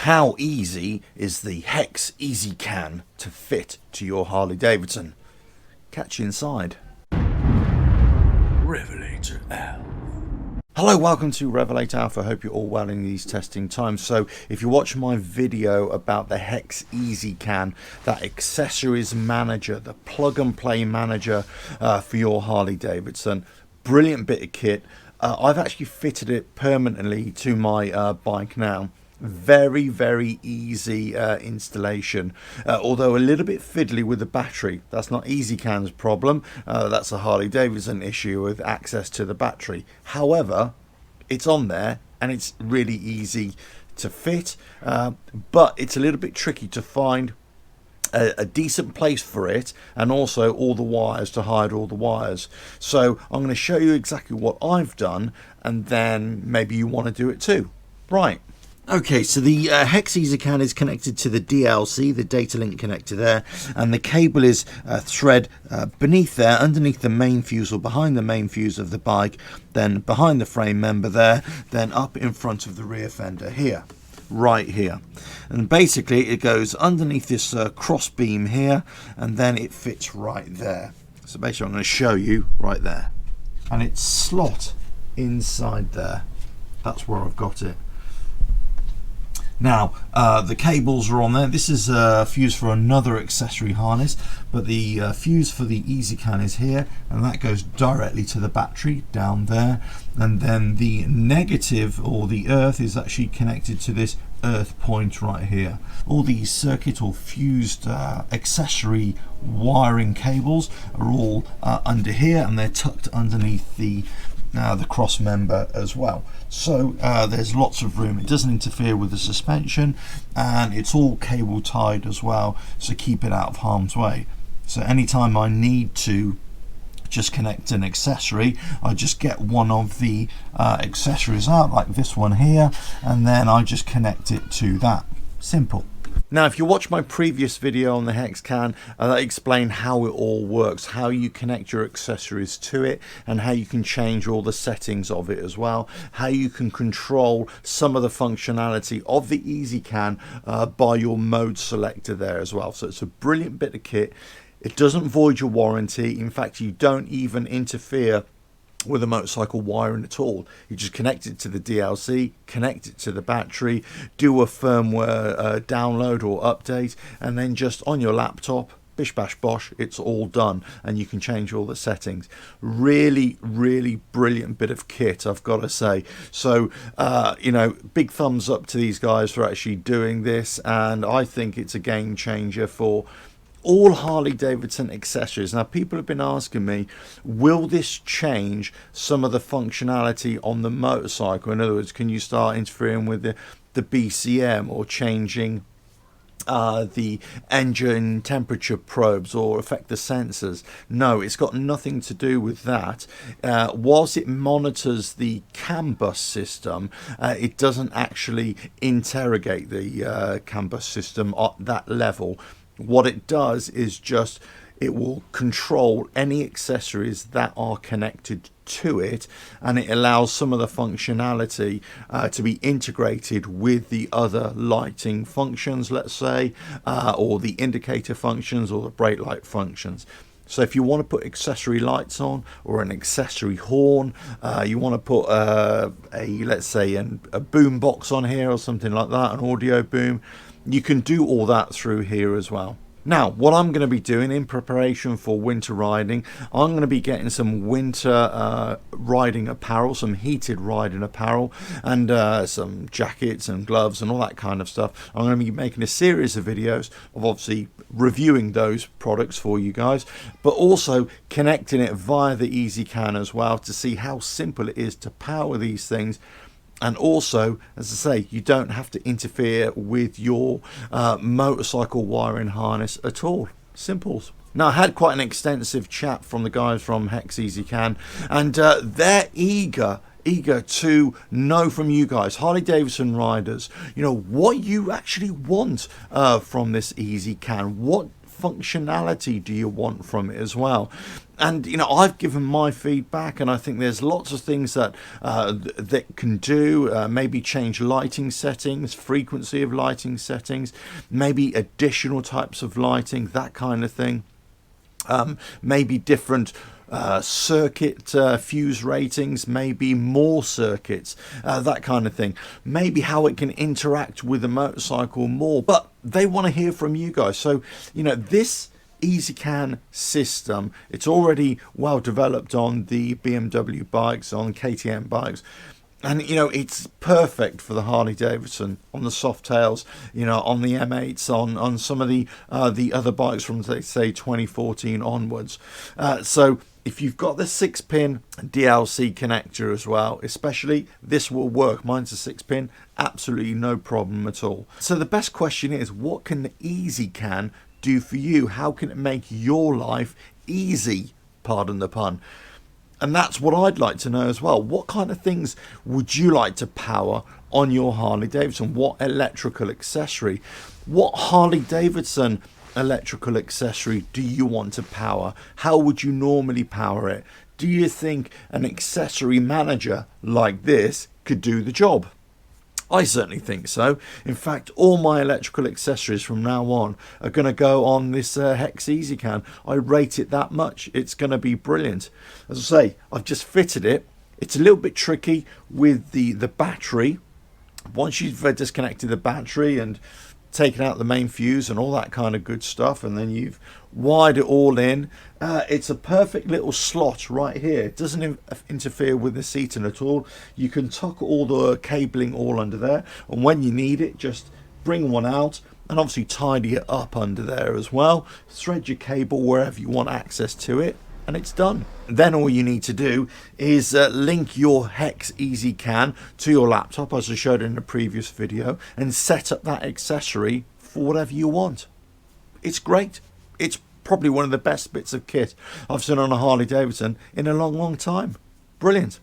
How easy is the HEX ezCan to fit to your Harley Davidson? Catch you inside. RevelatorAlf. Hello, welcome to RevelatorAlf. I hope you're all well in these testing times. So if you watch my video about the HEX ezCan, that accessories manager, the plug and play manager for your Harley Davidson, brilliant bit of kit. I've actually fitted it permanently to my bike now. Very easy installation, although a little bit fiddly with the battery. That's not ezCan's problem, that's a Harley Davidson issue with access to the battery. However, it's on there and it's really easy to fit, but it's a little bit tricky to find a decent place for it, and also all the wires to hide all the wires. So I'm going to show you exactly what I've done, and then maybe you want to do it too. Right. Okay, so the HEX ezCan is connected to the DLC, the data link connector there, and the cable is thread beneath there, underneath the main fuse or behind the main fuse of the bike, then behind the frame member there, then up in front of the rear fender here, right here. And basically it goes underneath this cross beam here, and then it fits right there. So basically I'm going to show you right there. And it's slot inside there. That's where I've got it. Now, the cables are on there. This is a fuse for another accessory harness, but the fuse for the ezCan is here, and that goes directly to the battery down there. And then the negative, or the earth, is actually connected to this earth point right here. All these circuit or fused accessory wiring cables are all under here, and they're tucked underneath the cross member as well. So there's lots of room. It doesn't interfere with the suspension, and it's all cable tied as well, so keep it out of harm's way. So anytime I need to just connect an accessory, I just get one of the accessories out, like this one here, and then I just connect it to that. Simple. Now, if you watch my previous video on the HEXCan, that explained how it all works, how you connect your accessories to it, and how you can change all the settings of it as well, how you can control some of the functionality of the ezCan by your mode selector there as well. So it's a brilliant bit of kit. It doesn't void your warranty. In fact, you don't even interfere with a motorcycle wiring at all. You just connect it to the DLC, connect it to the battery, do a firmware download or update, and then just on your laptop, bish bash bosh, it's all done, and you can change all the settings. Really brilliant bit of kit, I've got to say. So you know, big thumbs up to these guys for actually doing this, and I think it's a game changer for all Harley Davidson accessories. Now, people have been asking me, will this change some of the functionality on the motorcycle? In other words, can you start interfering with the BCM, or changing the engine temperature probes, or affect the sensors? No, it's got nothing to do with that. Whilst it monitors the CAN bus system, it doesn't actually interrogate the CAN bus system at that level. What it does is just, it will control any accessories that are connected to it, and it allows some of the functionality to be integrated with the other lighting functions, let's say, or the indicator functions, or the brake light functions. So if you want to put accessory lights on, or an accessory horn, you want to put let's say a boom box on here or something like that, an audio boom, you can do all that through here as well. Now, what I'm going to be doing in preparation for winter riding, I'm going to be getting some winter riding apparel, some heated riding apparel, and some jackets and gloves and all that kind of stuff. I'm going to be making a series of videos of obviously reviewing those products for you guys, but also connecting it via the ezCan as well, to see how simple it is to power these things. And also, as I say, you don't have to interfere with your motorcycle wiring harness at all. Simples. Now, I had quite an extensive chat from the guys from HEX ezCan, and they're eager to know from you guys, Harley Davidson riders, you know, what you actually want from this ezCan. What functionality do you want from it as well? And you know, I've given my feedback, and I think there's lots of things that that can do. Maybe change lighting settings, frequency of lighting settings, maybe additional types of lighting, that kind of thing. Maybe different circuit fuse ratings, maybe more circuits, that kind of thing. Maybe how it can interact with the motorcycle more. But they want to hear from you guys. So, you know, this ezCan system, it's already well developed on the BMW bikes, on KTM bikes. And, you know, it's perfect for the Harley Davidson, on the Softails, you know, on the M8s, on some of the other bikes from, say, 2014 onwards. So if you've got the 6-pin DLC connector as well, especially, this will work. Mine's a 6-pin, absolutely no problem at all. So the best question is, what can the ezCan do for you? How can it make your life easy, pardon the pun? And that's what I'd like to know as well. What kind of things would you like to power on your Harley Davidson? What electrical accessory? What Harley Davidson electrical accessory do you want to power? How would you normally power it? Do you think an accessory manager like this could do the job? I certainly think so. In fact, all my electrical accessories from now on are going to go on this HEX ezCan. I rate it that much. It's going to be brilliant. As I say, I've just fitted it. It's a little bit tricky with the battery. Once you've disconnected the battery and taken out the main fuse and all that kind of good stuff, and then you've wired it all in, it's a perfect little slot right here. It doesn't interfere with the seating at all. You can tuck all the cabling all under there, and when you need it, just bring one out and obviously tidy it up under there as well. Thread your cable wherever you want access to it, and it's done. Then all you need to do is link your HEX ezCan to your laptop, as I showed in the previous video, and set up that accessory for whatever you want. It's great. It's probably one of the best bits of kit I've seen on a Harley Davidson in a long time. Brilliant.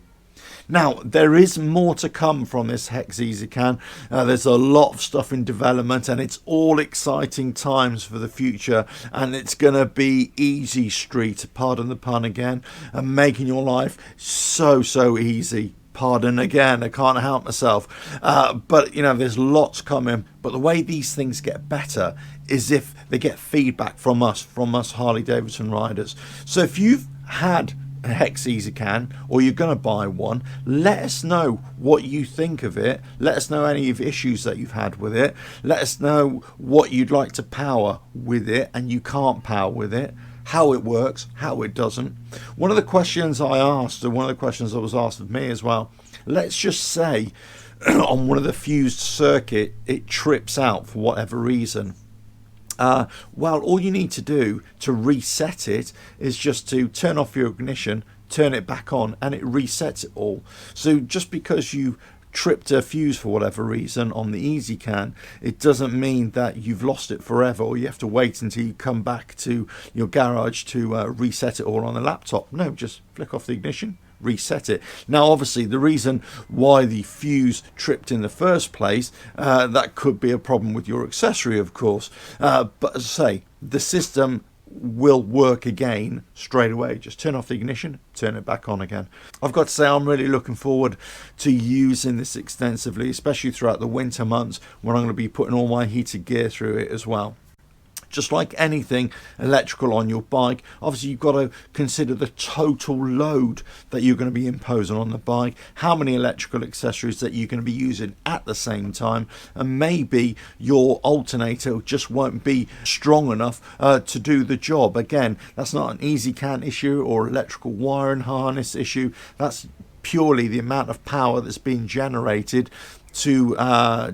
Now, there is more to come from this HEX ezCan. There's a lot of stuff in development, and it's all exciting times for the future, and it's going to be easy street, pardon the pun again, and making your life so easy. Pardon again, I can't help myself. But, you know, there's lots coming. But the way these things get better is if they get feedback from us Harley Davidson riders. So if you've had a HEX ezCan, or you're going to buy one, let us know what you think of it. Let us know any of the issues that you've had with it. Let us know what you'd like to power with it and you can't power with it, how it works, how it doesn't. One of the questions I asked, and one of the questions that was asked of me as well, let's just say on one of the fused circuit it trips out for whatever reason. Well, all you need to do to reset it is just to turn off your ignition, turn it back on, and it resets it all. So just because you tripped a fuse for whatever reason on the ezCan, it doesn't mean that you've lost it forever, or you have to wait until you come back to your garage to reset it all on the laptop. No, just flick off the ignition, reset it. Now obviously the reason why the fuse tripped in the first place, that could be a problem with your accessory, of course, but as I say, the system will work again straight away. Just turn off the ignition, turn it back on again. I've got to say, I'm really looking forward to using this extensively, especially throughout the winter months when I'm going to be putting all my heated gear through it as well. Just like anything electrical on your bike, obviously you've got to consider the total load that you're going to be imposing on the bike, how many electrical accessories that you're going to be using at the same time, and maybe your alternator just won't be strong enough to do the job. Again, that's not an ezCan issue or electrical wiring harness issue. That's purely the amount of power that's being generated to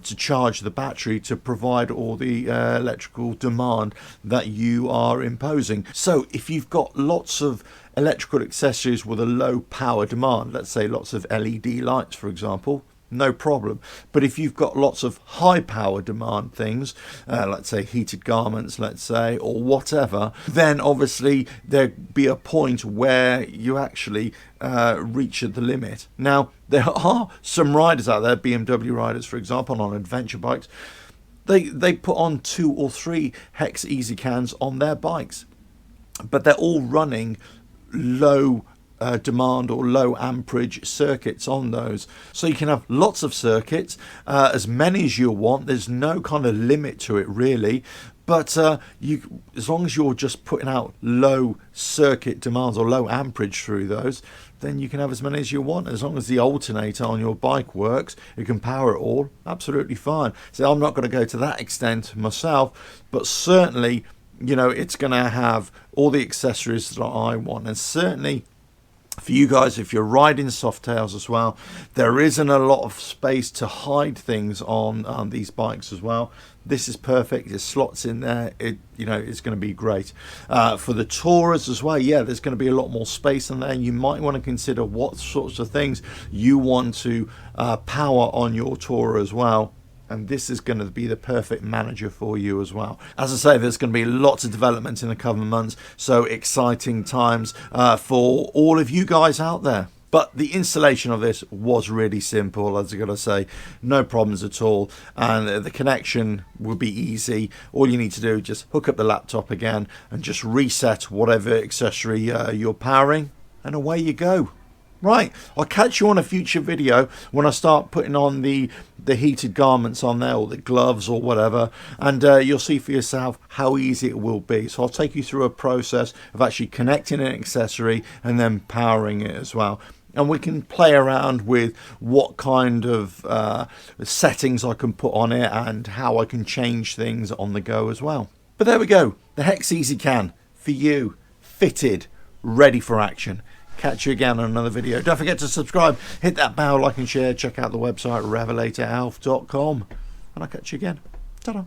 charge the battery to provide all the electrical demand that you are imposing. So if you've got lots of electrical accessories with a low power demand, let's say lots of LED lights for example, no problem. But if you've got lots of high power demand things, let's say heated garments, let's say, or whatever, then obviously there'd be a point where you actually reach the limit. Now, there are some riders out there, BMW riders for example, on adventure bikes, they put on 2 or 3 HEX ezCans on their bikes, but they're all running low demand or low amperage circuits on those, so you can have lots of circuits, as many as you want. There's no kind of limit to it really, but as long as you're just putting out low circuit demands or low amperage through those, then you can have as many as you want. As long as the alternator on your bike works, you can power it all, absolutely fine. So I'm not going to go to that extent myself, but certainly, you know, it's going to have all the accessories that I want. And certainly for you guys, if you're riding Softails as well, there isn't a lot of space to hide things on these bikes as well. This is perfect. It slots in there. You know, it's going to be great for the tourers as well. Yeah, there's going to be a lot more space in there. You might want to consider what sorts of things you want to power on your tourer as well. And this is going to be the perfect manager for you as well. As I say, there's going to be lots of development in the coming months, so exciting times for all of you guys out there. But the installation of this was really simple, as I gotta say, no problems at all, and the connection will be easy. All you need to do is just hook up the laptop again and just reset whatever accessory you're powering, and away you go. Right, I'll catch you on a future video when I start putting on the heated garments on there, or the gloves or whatever, and you'll see for yourself how easy it will be. So I'll take you through a process of actually connecting an accessory and then powering it as well. And we can play around with what kind of settings I can put on it and how I can change things on the go as well. But there we go, the HEX ezCan for you, fitted, ready for action. Catch you again on another video. Don't forget to subscribe, hit that bell, like and share. Check out the website RevelatorAlf.com, and I'll catch you again. Ta-da.